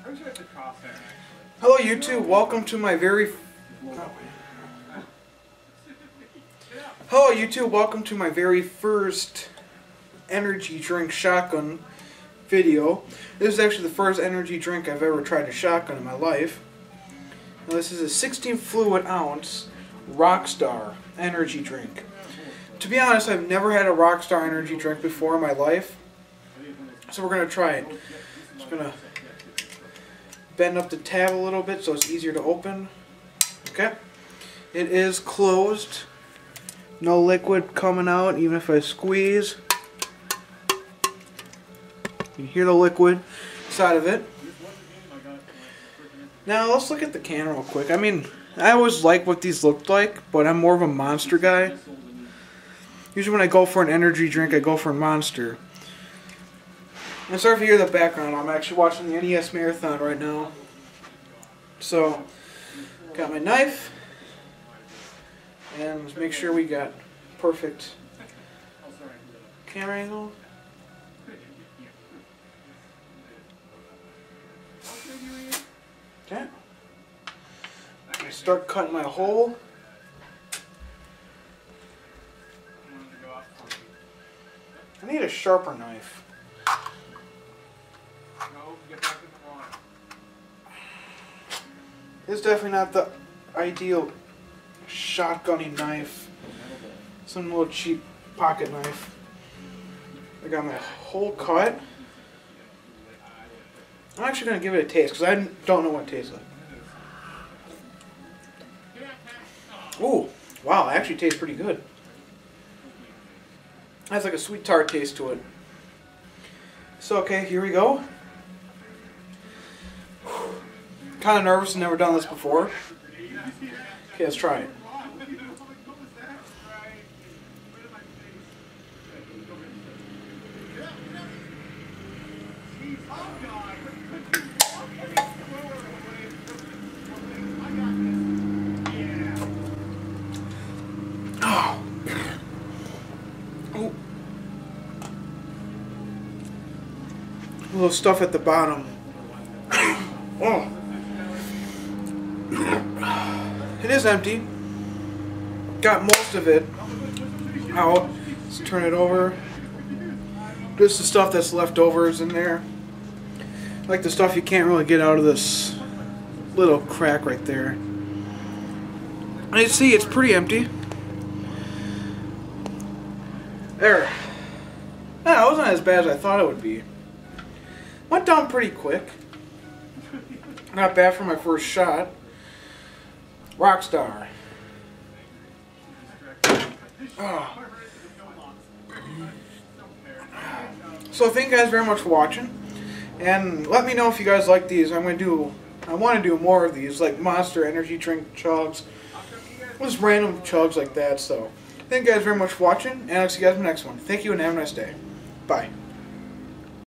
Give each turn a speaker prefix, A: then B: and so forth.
A: Hello YouTube, welcome to my very first energy drink shotgun video. This is actually the first energy drink I've ever tried to shotgun in my life. Now, this is a 16 fluid ounce RockStar energy drink. To be honest, I've never had a RockStar energy drink before in my life, so we're going to try it. Just going to bend up the tab a little bit so it's easier to open. Okay. It is closed. No liquid coming out even if I squeeze. You hear the liquid inside of it. Now let's look at the can real quick. I mean, I always like what these looked like, but I'm more of a Monster guy. Usually when I go for an energy drink, I go for a Monster. I'm sorry if you hear the background. I'm actually watching the NES Marathon right now. So, got my knife. And let's make sure we got perfect camera angle. Okay. I start cutting my hole. I need a sharper knife. It's definitely not the ideal shotgunning knife. Some little cheap pocket knife. I got my hole cut. I'm actually going to give it a taste because I don't know what it tastes like. Ooh, wow, it actually tastes pretty good. It has like a sweet tart taste to it. So, okay, here we go. Kind of nervous, never done this before. Okay, let's try it. Oh. Ooh. A little stuff at the bottom. Oh. It is empty. Got most of it out. Let's turn it over. Just the stuff that's left over is in there. Like the stuff you can't really get out of this little crack right there. And you see, it's pretty empty. There. Yeah, it wasn't as bad as I thought it would be. Went down pretty quick. Not bad for my first shot. RockStar. Oh. So thank you guys very much for watching, and let me know if you guys like these. I want to do more of these, like Monster energy drink chugs, just random chugs like that. So thank you guys very much for watching, and I'll see you guys in the next one. Thank you and have a nice day. Bye.